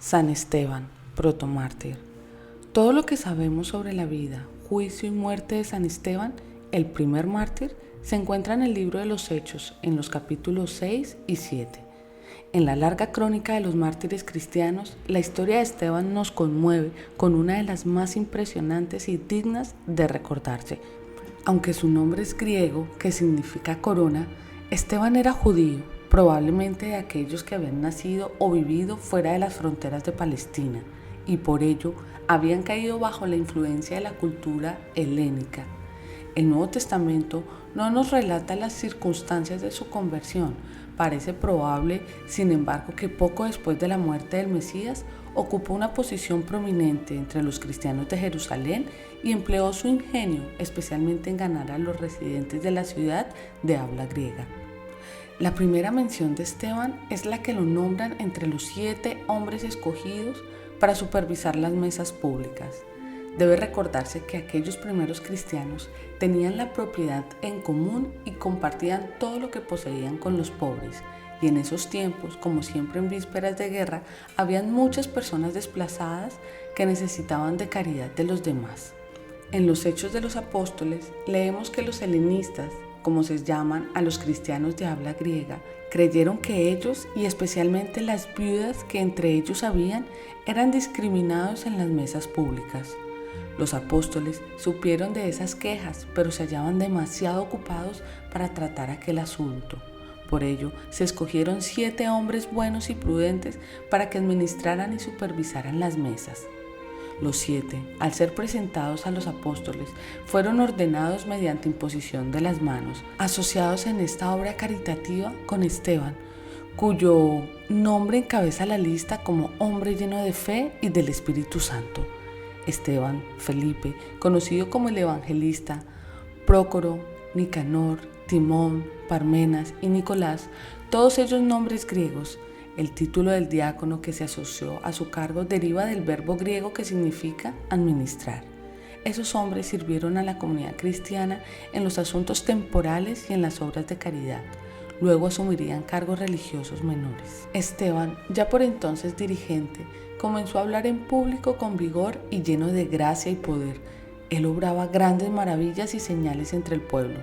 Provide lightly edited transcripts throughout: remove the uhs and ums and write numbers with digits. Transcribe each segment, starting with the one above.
San Esteban, protomártir. Todo lo que sabemos sobre la vida, juicio y muerte de San Esteban, el primer mártir, se encuentra en el libro de los Hechos, en los capítulos 6 y 7. En la larga crónica de los mártires cristianos, la historia de Esteban nos conmueve con una de las más impresionantes y dignas de recordarse. Aunque su nombre es griego, que significa corona, Esteban era judío, probablemente de aquellos que habían nacido o vivido fuera de las fronteras de Palestina, y por ello habían caído bajo la influencia de la cultura helénica. El Nuevo Testamento no nos relata las circunstancias de su conversión. Parece probable, sin embargo, que poco después de la muerte del Mesías ocupó una posición prominente entre los cristianos de Jerusalén y empleó su ingenio especialmente en ganar a los residentes de la ciudad de habla griega. La primera mención de Esteban es la que lo nombran entre los 7 hombres escogidos para supervisar las mesas públicas. Debe recordarse que aquellos primeros cristianos tenían la propiedad en común y compartían todo lo que poseían con los pobres, y en esos tiempos, como siempre en vísperas de guerra, habían muchas personas desplazadas que necesitaban de caridad de los demás. En los Hechos de los Apóstoles leemos que los helenistas, como se llaman a los cristianos de habla griega, creyeron que ellos, y especialmente las viudas que entre ellos habían, eran discriminados en las mesas públicas. Los apóstoles supieron de esas quejas, pero se hallaban demasiado ocupados para tratar aquel asunto. Por ello, se escogieron 7 hombres buenos y prudentes para que administraran y supervisaran las mesas. Los 7, al ser presentados a los apóstoles, fueron ordenados mediante imposición de las manos, asociados en esta obra caritativa con Esteban, cuyo nombre encabeza la lista como hombre lleno de fe y del Espíritu Santo. Esteban, Felipe, conocido como el Evangelista, Prócoro, Nicanor, Timón, Parmenas y Nicolás, todos ellos nombres griegos. El título del diácono que se asoció a su cargo deriva del verbo griego que significa administrar. Esos hombres sirvieron a la comunidad cristiana en los asuntos temporales y en las obras de caridad. Luego asumirían cargos religiosos menores. Esteban, ya por entonces dirigente, comenzó a hablar en público con vigor y lleno de gracia y poder. Él obraba grandes maravillas y señales entre el pueblo.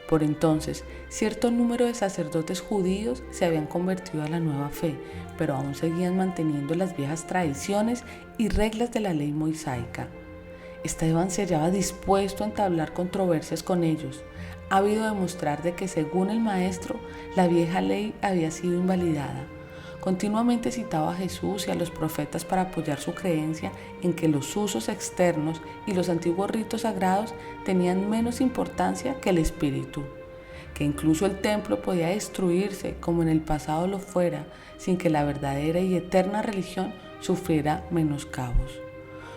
Por entonces, cierto número de sacerdotes judíos se habían convertido a la nueva fe, pero aún seguían manteniendo las viejas tradiciones y reglas de la ley mosaica. Esteban se hallaba dispuesto a entablar controversias con ellos, ávido de mostrar de que, según el maestro, la vieja ley había sido invalidada. Continuamente citaba a Jesús y a los profetas para apoyar su creencia en que los usos externos y los antiguos ritos sagrados tenían menos importancia que el espíritu, que incluso el templo podía destruirse como en el pasado lo fuera, sin que la verdadera y eterna religión sufriera menoscabos.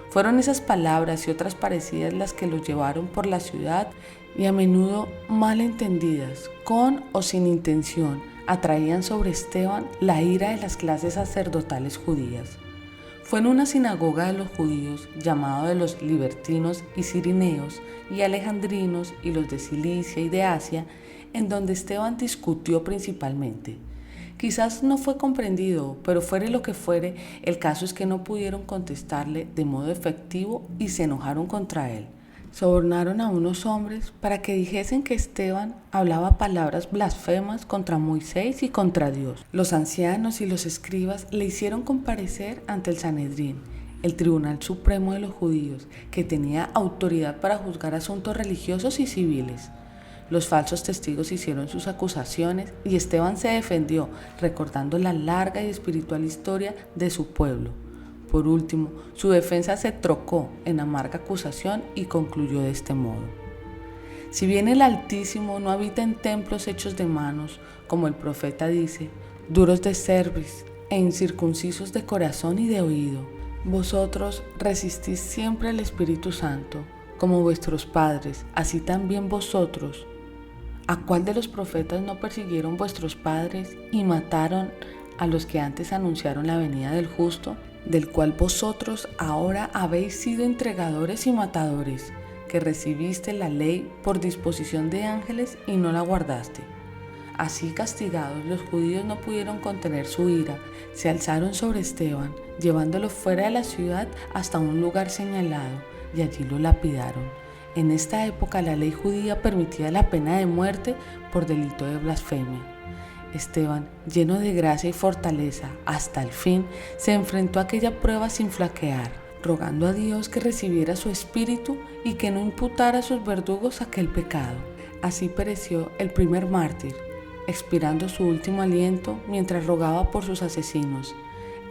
Fueron esas palabras y otras parecidas las que los llevaron por la ciudad y a menudo mal entendidas, con o sin intención, atraían sobre Esteban la ira de las clases sacerdotales judías. Fue en una sinagoga de los judíos, llamado de los libertinos y cirineos y alejandrinos y los de Cilicia y de Asia, en donde Esteban discutió principalmente. Quizás no fue comprendido, pero fuere lo que fuere, el caso es que no pudieron contestarle de modo efectivo y se enojaron contra él. Sobornaron a unos hombres para que dijesen que Esteban hablaba palabras blasfemas contra Moisés y contra Dios. Los ancianos y los escribas le hicieron comparecer ante el Sanedrín, el tribunal supremo de los judíos, que tenía autoridad para juzgar asuntos religiosos y civiles. Los falsos testigos hicieron sus acusaciones y Esteban se defendió, recordando la larga y espiritual historia de su pueblo. Por último, su defensa se trocó en amarga acusación y concluyó de este modo: si bien el Altísimo no habita en templos hechos de manos, como el profeta dice, duros de cerviz e incircuncisos de corazón y de oído, vosotros resistís siempre al Espíritu Santo, como vuestros padres, así también vosotros. ¿A cuál de los profetas no persiguieron vuestros padres y mataron a los que antes anunciaron la venida del justo, del cual vosotros ahora habéis sido entregadores y matadores, que recibiste la ley por disposición de ángeles y no la guardaste? Así castigados, los judíos no pudieron contener su ira, se alzaron sobre Esteban, llevándolo fuera de la ciudad hasta un lugar señalado, y allí lo lapidaron. En esta época la ley judía permitía la pena de muerte por delito de blasfemia. Esteban, lleno de gracia y fortaleza, hasta el fin, se enfrentó a aquella prueba sin flaquear, rogando a Dios que recibiera su espíritu y que no imputara a sus verdugos aquel pecado. Así pereció el primer mártir, expirando su último aliento mientras rogaba por sus asesinos.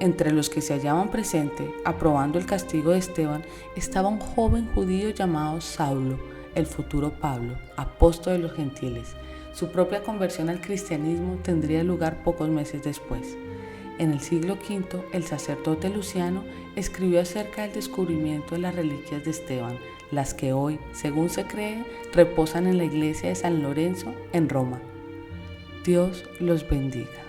Entre los que se hallaban presentes, aprobando el castigo de Esteban, estaba un joven judío llamado Saulo, el futuro Pablo, apóstol de los gentiles. Su propia conversión al cristianismo tendría lugar pocos meses después. En el siglo V, el sacerdote Luciano escribió acerca del descubrimiento de las reliquias de Esteban, las que hoy, según se cree, reposan en la iglesia de San Lorenzo en Roma. Dios los bendiga.